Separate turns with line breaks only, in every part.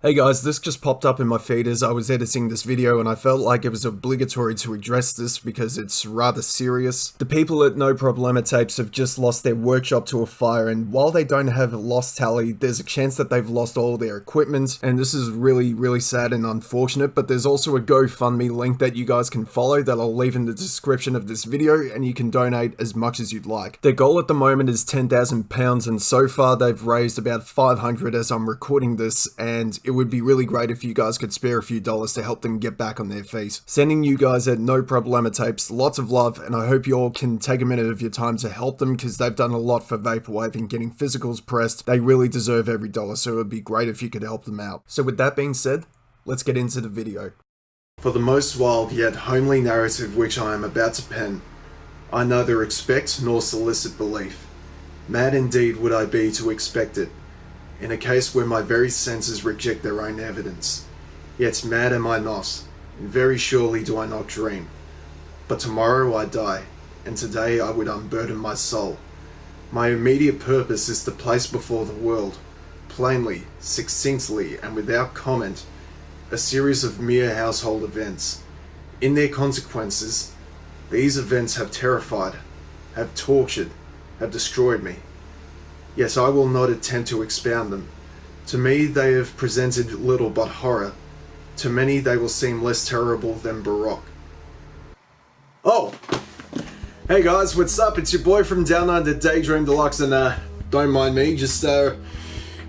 Hey guys, this just popped up in my feed as I was editing this video and I felt like it was obligatory to address this because it's rather serious. The people at No Problema Tapes have just lost their workshop to a fire, and while they don't have a loss tally, there's a chance that they've lost all their equipment, and this is really sad and unfortunate, but there's also a GoFundMe link that you guys can follow that I'll leave in the description of this video, and you can donate as much as you'd like. Their goal at the moment is £10,000 and so far they've raised about 500 as I'm recording this, and it would be really great if you guys could spare a few dollars to help them get back on their feet. Sending you guys at No Problema Tapes lots of love, and I hope you all can take a minute of your time to help them because they've done a lot for Vaporwave and getting physicals pressed. They really deserve every dollar, so it would be great if you could help them out. So with that being said, let's get into the video. For the most wild yet homely narrative which I am about to pen, I neither expect nor solicit belief. Mad indeed would I be to expect it, in a case where my very senses reject their own evidence. Yet mad am I not, and very surely do I not dream. But tomorrow I die, and today I would unburden my soul. My immediate purpose is to place before the world, plainly, succinctly, and without comment, a series of mere household events. In their consequences, these events have terrified, have tortured, have destroyed me. Yes, I will not attempt to expound them. To me they have presented little but horror. To many they will seem less terrible than Baroque. Oh! Hey guys, what's up? It's your boy from Down Under, Daydream Deluxe, and don't mind me, just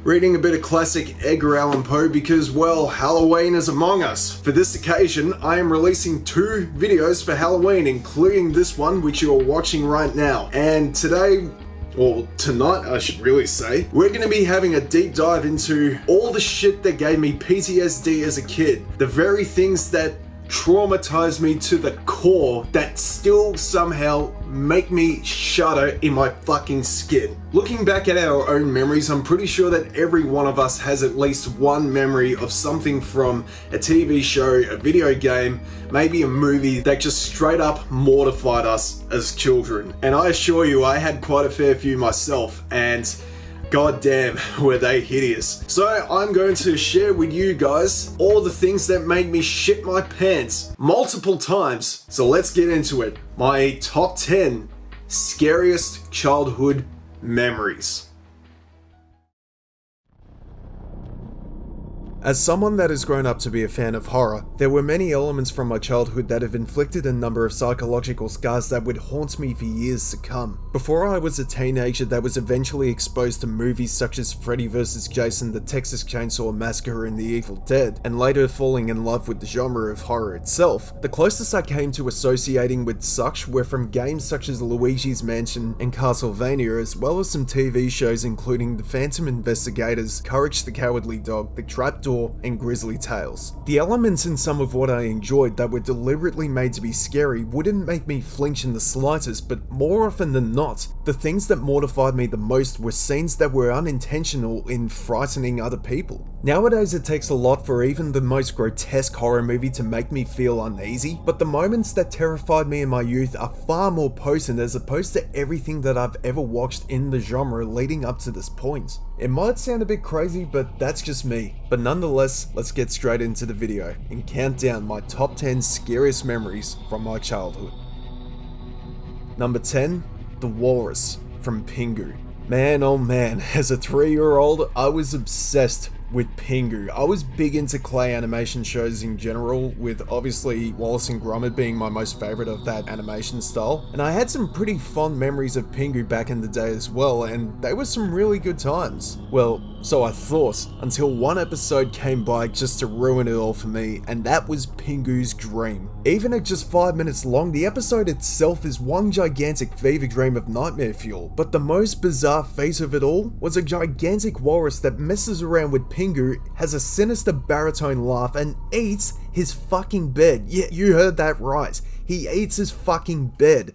reading a bit of classic Edgar Allan Poe because, well, Halloween is among us. For this occasion, I am releasing 2 videos for Halloween, including this one which you are watching right now. And today, or tonight I should really say, we're going to be having a deep dive into all the shit that gave me PTSD as a kid. The very things that traumatized me to the core that still somehow make me shudder in my fucking skin. Looking back at our own memories, I'm pretty sure that every one of us has at least one memory of something from a TV show, a video game, maybe a movie that just straight up mortified us as children. And I assure you, I had quite a fair few myself, and god damn, were they hideous. So I'm going to share with you guys all the things that made me shit my pants multiple times. So let's get into it. My top 10 scariest childhood memories. As someone that has grown up to be a fan of horror, there were many elements from my childhood that have inflicted a number of psychological scars that would haunt me for years to come. Before I was a teenager that was eventually exposed to movies such as Freddy vs. Jason, the Texas Chainsaw Massacre, and The Evil Dead, and later falling in love with the genre of horror itself, the closest I came to associating with such were from games such as Luigi's Mansion and Castlevania, as well as some TV shows including The Phantom Investigators, Courage the Cowardly Dog, The Trapdoor, and Grizzly Tales. The elements in some of what I enjoyed that were deliberately made to be scary wouldn't make me flinch in the slightest, but more often than not, the things that mortified me the most were scenes that were unintentional in frightening other people. Nowadays it takes a lot for even the most grotesque horror movie to make me feel uneasy, but the moments that terrified me in my youth are far more potent as opposed to everything that I've ever watched in the genre leading up to this point. It might sound a bit crazy, but that's just me. But nonetheless, let's get straight into the video and count down my top 10 scariest memories from my childhood. Number 10, The Walrus from Pingu. Man, oh man, as a 3-year-old, I was obsessed with Pingu. I was big into clay animation shows in general, with obviously Wallace and Gromit being my most favorite of that animation style, and I had some pretty fond memories of Pingu back in the day as well, and they were some really good times. Well, so I thought, until one episode came by just to ruin it all for me, and that was Pingu's Dream. Even at just 5 minutes long, the episode itself is one gigantic fever dream of nightmare fuel, but the most bizarre face of it all was a gigantic walrus that messes around with Pingu, has a sinister baritone laugh, and eats his fucking bed. Yeah, you heard that right. He eats his fucking bed.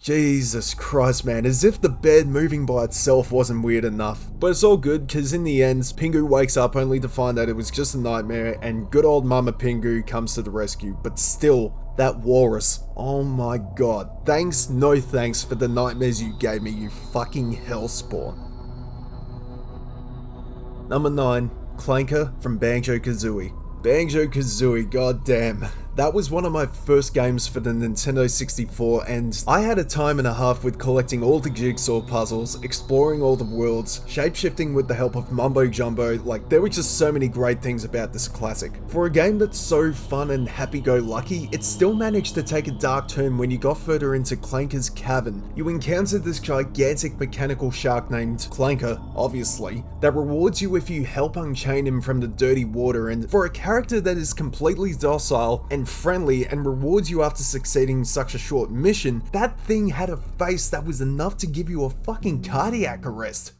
Jesus Christ, man, as if the bed moving by itself wasn't weird enough. But it's all good, because in the end, Pingu wakes up only to find that it was just a nightmare, and good old Mama Pingu comes to the rescue. But still, That Walrus, oh my god, thanks no thanks for the nightmares you gave me, you fucking hellspawn. Number 9, Clanker from Banjo Kazooie. Banjo Kazooie, goddamn. That was one of my first games for the Nintendo 64, and I had a time and a half with collecting all the jigsaw puzzles, exploring all the worlds, shapeshifting with the help of Mumbo Jumbo. Like, there were just so many great things about this classic. For a game that's so fun and happy-go-lucky, it still managed to take a dark turn when you got further into Clanker's cavern. You encountered this gigantic mechanical shark named Clanker, obviously, that rewards you if you help unchain him from the dirty water, and for a character that is completely docile and friendly and rewards you after succeeding such a short mission, that thing had a face that was enough to give you a fucking cardiac arrest.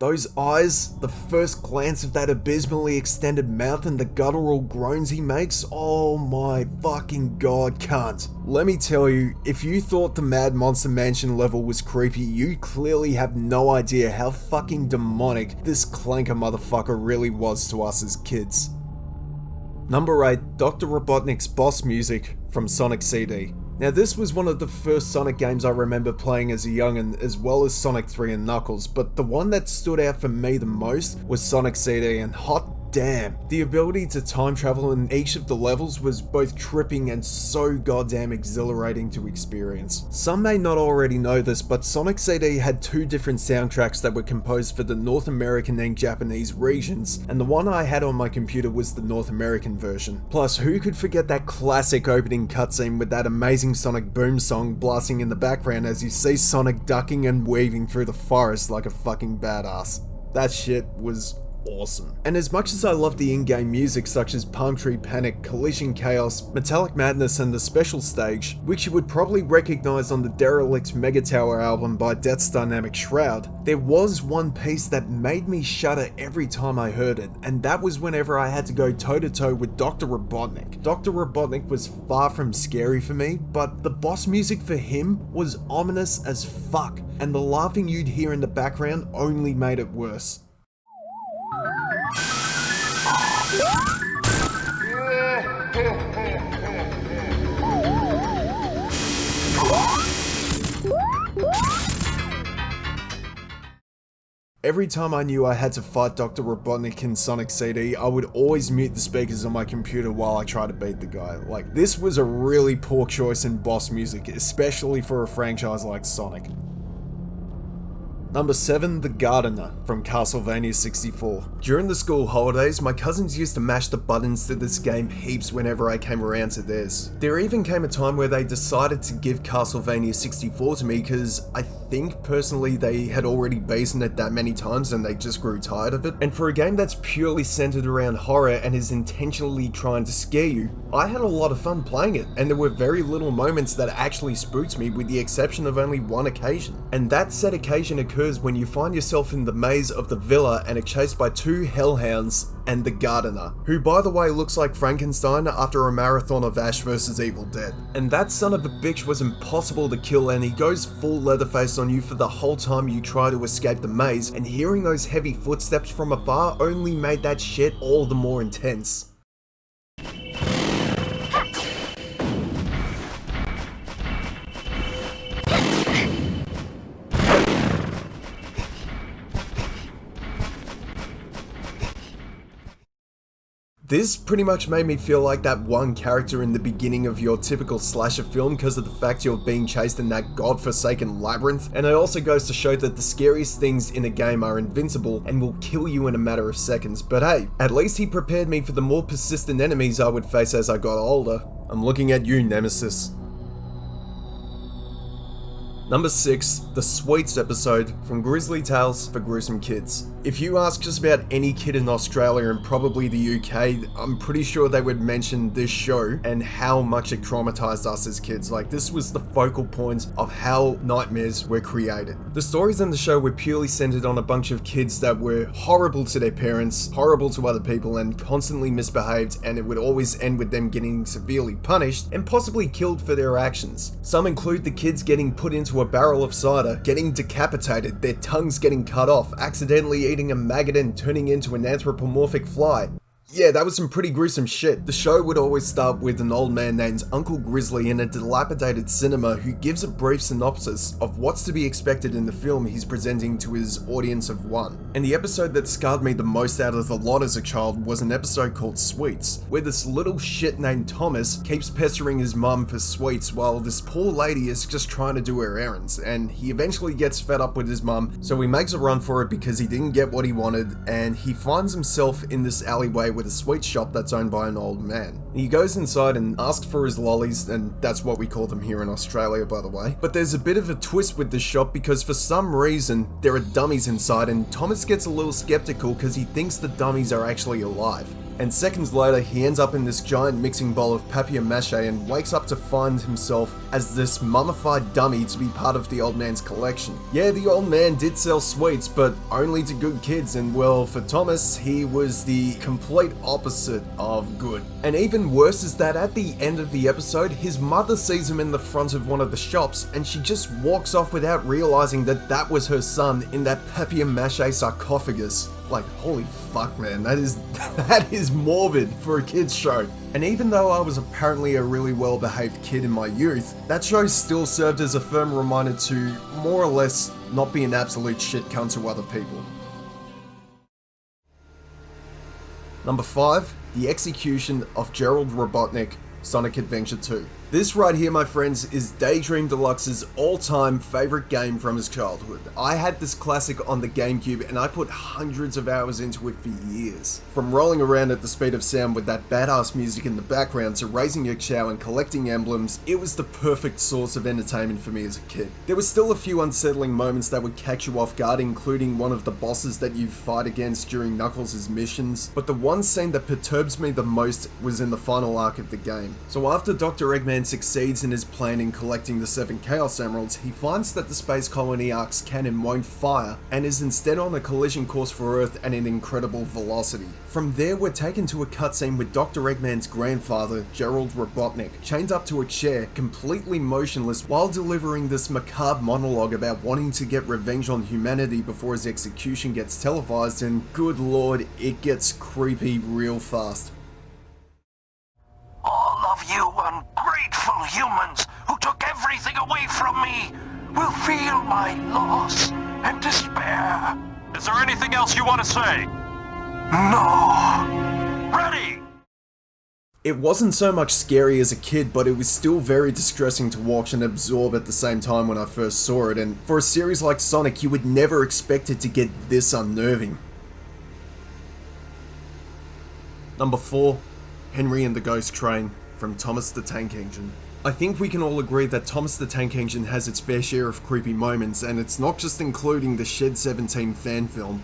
Those eyes, the first glance of that abysmally extended mouth and the guttural groans he makes, oh my fucking god, cunt. Let me tell you, if you thought the Mad Monster Mansion level was creepy, you clearly have no idea how fucking demonic this Clanker motherfucker really was to us as kids. Number 8, Dr. Robotnik's boss music from Sonic CD. Now this was one of the first Sonic games I remember playing as a youngin', as well as Sonic 3 and Knuckles, but the one that stood out for me the most was Sonic CD, and hot damn, the ability to time travel in each of the levels was both tripping and so goddamn exhilarating to experience. Some may not already know this, but Sonic CD had 2 different soundtracks that were composed for the North American and Japanese regions, and the one I had on my computer was the North American version. Plus, who could forget that classic opening cutscene with that amazing Sonic Boom song blasting in the background as you see Sonic ducking and weaving through the forest like a fucking badass. That shit was awesome. And as much as I love the in-game music such as Palm Tree Panic, Collision Chaos, Metallic Madness and the Special Stage, which you would probably recognize on the Derelict Mega Tower album by Death's Dynamic Shroud, there was one piece that made me shudder every time I heard it, and that was whenever I had to go toe-to-toe with Dr. Robotnik. Dr. Robotnik was far from scary for me, but the boss music for him was ominous as fuck, and the laughing you'd hear in the background only made it worse. Every time I knew I had to fight Dr. Robotnik in Sonic CD, I would always mute the speakers on my computer while I tried to beat the guy. Like, this was a really poor choice in boss music, especially for a franchise like Sonic. Number 7, The Gardener from Castlevania 64. During the school holidays, my cousins used to mash the buttons to this game heaps whenever I came around to theirs. There even came a time where they decided to give Castlevania 64 to me because I think personally they had already beaten it that many times and they just grew tired of it. And for a game that's purely centered around horror and is intentionally trying to scare you, I had a lot of fun playing it, and there were very little moments that actually spooked me with the exception of only one occasion. And that said occasion occurs when you find yourself in the maze of the villa and are chased by 2 hellhounds and the Gardener, who by the way looks like Frankenstein after a marathon of Ash vs Evil Dead. And that son of a bitch was impossible to kill, and he goes full Leatherface on you for the whole time you try to escape the maze, and hearing those heavy footsteps from afar only made that shit all the more intense. This pretty much made me feel like that one character in the beginning of your typical slasher film because of the fact you're being chased in that godforsaken labyrinth, and it also goes to show that the scariest things in a game are invincible and will kill you in a matter of seconds. But hey, at least he prepared me for the more persistent enemies I would face as I got older. I'm looking at you, Nemesis. Number 6, the Sweets episode from Grizzly Tales for Gruesome Kids. If you ask just about any kid in Australia and probably the UK, I'm pretty sure they would mention this show and how much it traumatized us as kids. Like, this was the focal point of how nightmares were created. The stories in the show were purely centered on a bunch of kids that were horrible to their parents, horrible to other people, and constantly misbehaved, and it would always end with them getting severely punished and possibly killed for their actions. Some include the kids getting put into into a barrel of cider, getting decapitated, their tongues getting cut off, accidentally eating a maggot and turning into an anthropomorphic fly. Yeah, that was some pretty gruesome shit. The show would always start with an old man named Uncle Grizzly in a dilapidated cinema who gives a brief synopsis of what's to be expected in the film he's presenting to his audience of one. And the episode that scarred me the most out of the lot as a child was an episode called Sweets, where this little shit named Thomas keeps pestering his mum for sweets while this poor lady is just trying to do her errands, and he eventually gets fed up with his mum, so he makes a run for it because he didn't get what he wanted, and he finds himself in this alleyway with a sweet shop that's owned by an old man. He goes inside and asks for his lollies, and that's what we call them here in Australia, by the way. But there's a bit of a twist with this shop because for some reason there are dummies inside, and Thomas gets a little skeptical because he thinks the dummies are actually alive. And seconds later, he ends up in this giant mixing bowl of papier-mâché and wakes up to find himself as this mummified dummy to be part of the old man's collection. Yeah, the old man did sell sweets, but only to good kids, and well, for Thomas, he was the complete opposite of good. And even worse is that at the end of the episode, his mother sees him in the front of one of the shops, and she just walks off without realizing that that was her son in that papier-mâché sarcophagus. Like, holy fuck, man, that is morbid for a kid's show. And even though I was apparently a really well-behaved kid in my youth, that show still served as a firm reminder to, more or less, not be an absolute shit cunt to other people. Number 5, the execution of GERALD Robotnik, Sonic Adventure 2. This right here, my friends, is Daydream Deluxe's all-time favorite game from his childhood. I had this classic on the GameCube and I put hundreds of hours into it for years. From rolling around at the speed of sound with that badass music in the background to raising your chow and collecting emblems, it was the perfect source of entertainment for me as a kid. There were still a few unsettling moments that would catch you off guard, including one of the bosses that you fight against during Knuckles' missions, but the one scene that perturbs me the most was in the final arc of the game. So after Dr. Eggman succeeds in his plan in collecting the 7 Chaos Emeralds, he finds that the space colony Ark's cannon won't fire and is instead on a collision course for Earth at an incredible velocity. From there, we're taken to a cutscene with Dr. Eggman's grandfather, GERALD Robotnik, chained up to a chair, completely motionless, while delivering this macabre monologue about wanting to get revenge on humanity before his execution gets televised, and good lord, it gets creepy real fast.
All of you ungrateful humans who took everything away from me will feel my loss and despair. Is there anything else you want to say? No. Ready!
It wasn't so much scary as a kid, but it was still very distressing to watch and absorb at the same time when I first saw it, and for a series like Sonic, you would never expect it to get this unnerving. Number 4, Henry and the Ghost Train, from Thomas the Tank Engine. I think we can all agree that Thomas the Tank Engine has its fair share of creepy moments, and it's not just including the Shed 17 fan film.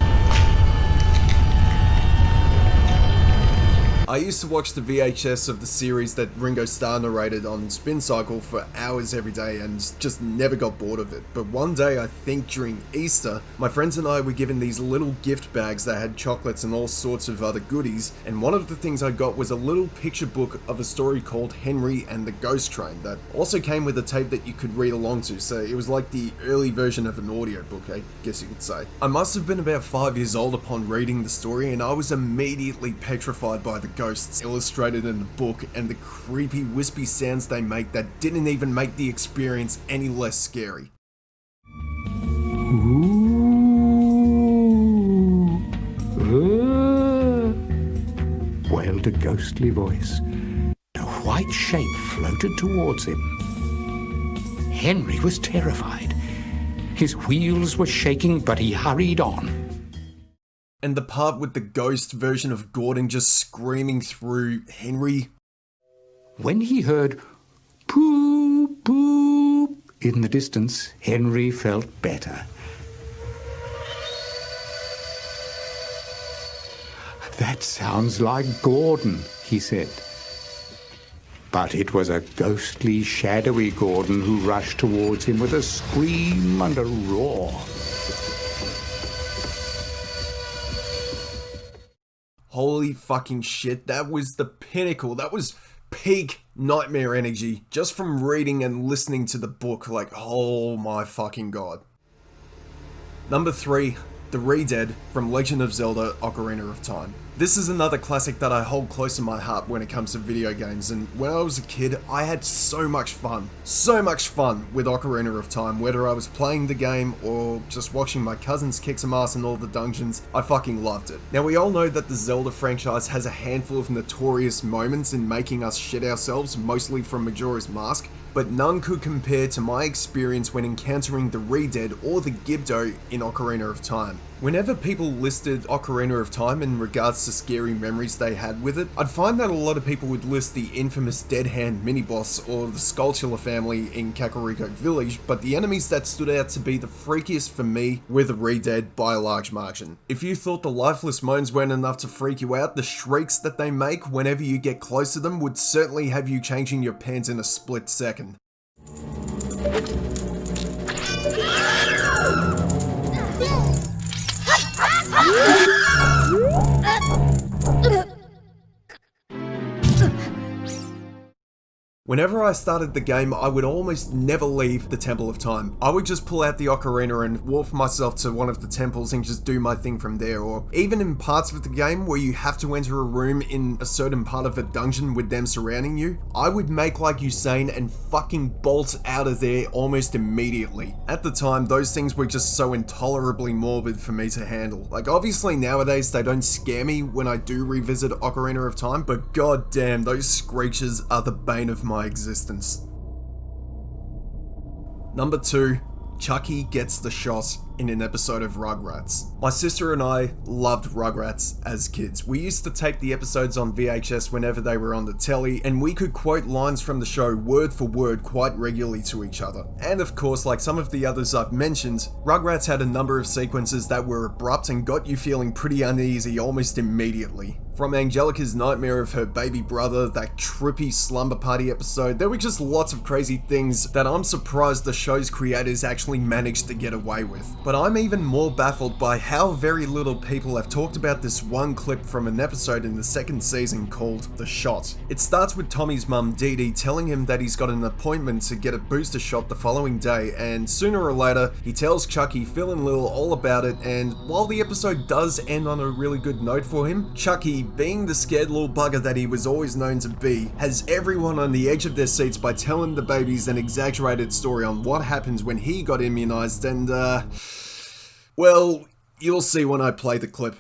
I used to watch the VHS of the series that Ringo Starr narrated on Spin Cycle for hours every day and just never got bored of it. But one day, I think during Easter, my friends and I were given these little gift bags that had chocolates and all sorts of other goodies, and one of the things I got was a little picture book of a story called Henry and the Ghost Train that also came with a tape that you could read along to, so it was like the early version of an audiobook, I guess you could say. I must have been about 5 years old upon reading the story, and I was immediately petrified by the ghosts illustrated in the book and the creepy wispy sounds they make that didn't even make the experience any less scary.
Wailed a ghostly voice. A white shape floated towards him. Henry was terrified. His wheels were shaking, but he hurried on.
And the part with the ghost version of Gordon just screaming through Henry.
When he heard poop, poop in the distance, Henry felt better. That sounds like Gordon, he said. But it was a ghostly, shadowy Gordon who rushed towards him with a scream and a roar.
Holy fucking shit, that was the pinnacle. That was peak nightmare energy just from reading and listening to the book. Like, oh my fucking god. Number 3, the ReDead from Legend of Zelda Ocarina of Time. This is another classic that I hold close to my heart when it comes to video games, and when I was a kid, I had so much fun with Ocarina of Time, whether I was playing the game or just watching my cousins kick some ass in all the dungeons. I fucking loved it. Now, we all know that the Zelda franchise has a handful of notorious moments in making us shit ourselves, mostly from Majora's Mask, but none could compare to my experience when encountering the ReDead or the Gibdo in Ocarina of Time. Whenever people listed Ocarina of Time in regards to scary memories they had with it, I'd find that a lot of people would list the infamous Dead Hand mini-boss or the Skulltula family in Kakariko Village, but the enemies that stood out to be the freakiest for me were the ReDead by a large margin. If you thought the lifeless moans weren't enough to freak you out, the shrieks that they make whenever you get close to them would certainly have you changing your pants in a split second. Whenever I started the game, I would almost never leave the Temple of Time. I would just pull out the ocarina and warp myself to one of the temples and just do my thing from there, or even in parts of the game where you have to enter a room in a certain part of a dungeon with them surrounding you, I would make like Usain and fucking bolt out of there almost immediately. At the time, those things were just so intolerably morbid for me to handle. Like, obviously nowadays they don't scare me when I do revisit Ocarina of Time, but goddamn, those screeches are the bane of my existence. Number 2, Chuckie gets the shot in an episode of Rugrats. My sister and I loved Rugrats as kids. We used to tape the episodes on VHS whenever they were on the telly, and we could quote lines from the show word for word quite regularly to each other. And of course, like some of the others I've mentioned, Rugrats had a number of sequences that were abrupt and got you feeling pretty uneasy almost immediately. From Angelica's nightmare of her baby brother, that trippy slumber party episode, there were just lots of crazy things that I'm surprised the show's creators actually managed to get away with. But I'm even more baffled by how very little people have talked about this one clip from an episode in the second season called The Shot. It starts with Tommy's mum Dee Dee telling him that he's got an appointment to get a booster shot the following day, and sooner or later he tells Chuckie, Phil and Lil all about it, and while the episode does end on a really good note for him, Chuckie, being the scared little bugger that he was always known to be, has everyone on the edge of their seats by telling the babies an exaggerated story on what happens when he got immunized, and well, you'll see when I play the clip.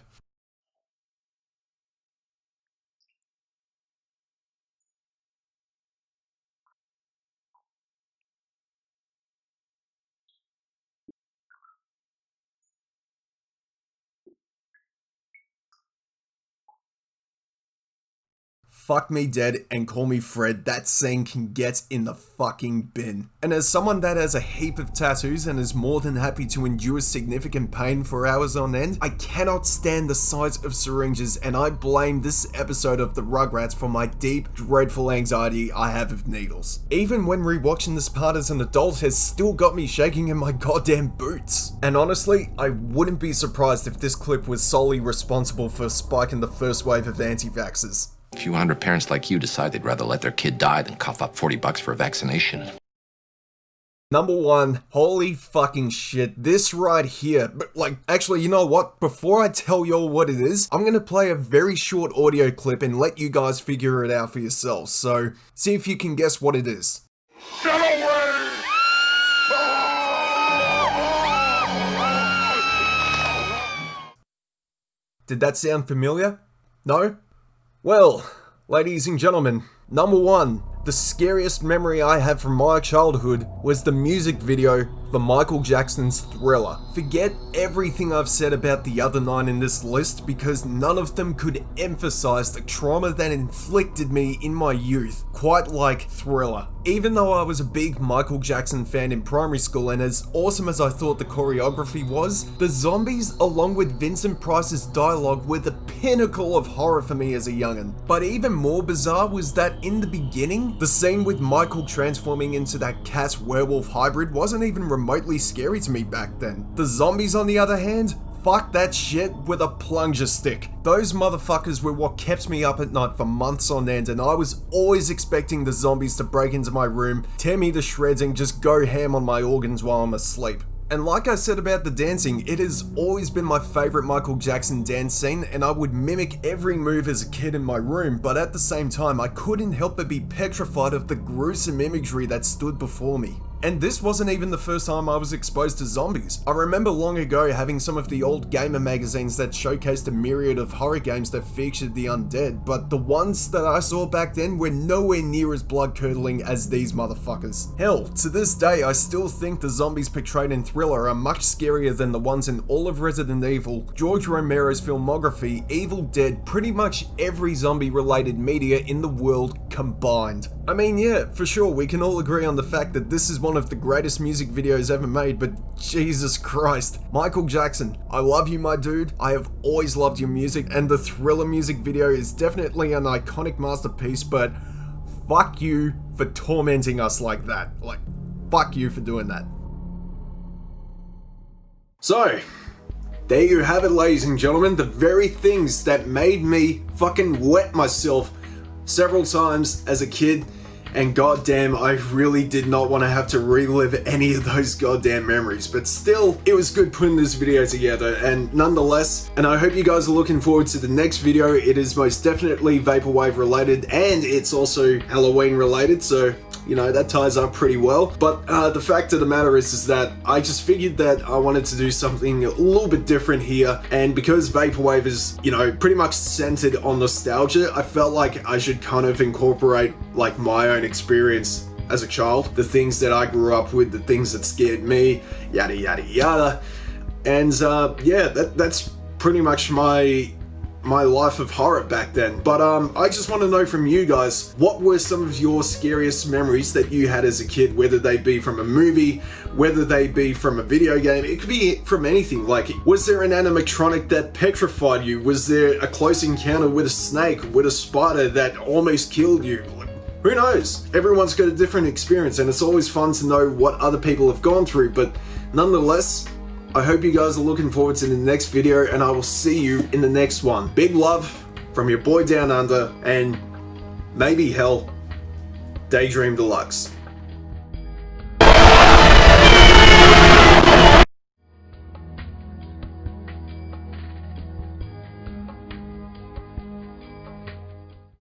Fuck me dead and call me Fred, that scene can get in the fucking bin. And as someone that has a heap of tattoos and is more than happy to endure significant pain for hours on end, I cannot stand the sight of syringes, and I blame this episode of the Rugrats for my deep, dreadful anxiety I have of needles. Even when rewatching this part as an adult has still got me shaking in my goddamn boots. And honestly, I wouldn't be surprised if this clip was solely responsible for spiking the first wave of anti-vaxxers.
A few hundred parents like you decide they'd rather let their kid die than cough up $40 for a vaccination.
Number 1, holy fucking shit, this right here, but like, actually, you know what, before I tell y'all what it is, I'm gonna play a very short audio clip and let you guys figure it out for yourselves, so see if you can guess what it is.
Get away!
Did that sound familiar? No? Well, ladies and gentlemen, number 1, the scariest memory I have from my childhood was the music video for Michael Jackson's Thriller. Forget everything I've said about the other 9 in this list because none of them could emphasize the trauma that inflicted me in my youth, quite like Thriller. Even though I was a big Michael Jackson fan in primary school, and as awesome as I thought the choreography was, the zombies along with Vincent Price's dialogue were the pinnacle of horror for me as a youngin'. But even more bizarre was that in the beginning, the scene with Michael transforming into that cat-werewolf hybrid wasn't even remotely scary to me back then. The zombies, on the other hand, fuck that shit with a plunger stick. Those motherfuckers were what kept me up at night for months on end, and I was always expecting the zombies to break into my room, tear me to shreds, and just go ham on my organs while I'm asleep. And like I said about the dancing, it has always been my favourite Michael Jackson dance scene, and I would mimic every move as a kid in my room, but at the same time I couldn't help but be petrified of the gruesome imagery that stood before me. And this wasn't even the first time I was exposed to zombies. I remember long ago having some of the old gamer magazines that showcased a myriad of horror games that featured the undead, but the ones that I saw back then were nowhere near as blood-curdling as these motherfuckers. Hell, to this day I still think the zombies portrayed in Thriller are much scarier than the ones in all of Resident Evil, George Romero's filmography, Evil Dead, pretty much every zombie-related media in the world combined. I mean, yeah, for sure, we can all agree on the fact that this is one of the greatest music videos ever made, but Jesus Christ. Michael Jackson, I love you, my dude. I have always loved your music, and the Thriller music video is definitely an iconic masterpiece, but fuck you for tormenting us like that. Like, fuck you for doing that. So, there you have it, ladies and gentlemen, the very things that made me fucking wet myself several times as a kid, and goddamn, I really did not want to have to relive any of those goddamn memories, but still, it was good putting this video together, and nonetheless, and I hope you guys are looking forward to the next video. It is most definitely Vaporwave related, and it's also Halloween related, so you know, that ties up pretty well. But the fact of the matter is that I just figured that I wanted to do something a little bit different here, and because Vaporwave is, you know, pretty much centered on nostalgia, I felt like I should kind of incorporate like my own experience as a child, the things that I grew up with, the things that scared me, yada yada yada. And yeah, that's pretty much my life of horror back then. But I just want to know from you guys, what were some of your scariest memories that you had as a kid, whether they be from a movie, whether they be from a video game, it could be from anything. Like, was there an animatronic that petrified you? Was there a close encounter with a snake, with a spider that almost killed you? Who knows? Everyone's got a different experience, and it's always fun to know what other people have gone through, but nonetheless, I hope you guys are looking forward to the next video, and I will see you in the next one. Big love from your boy Down Under, and maybe hell, Daydream Deluxe.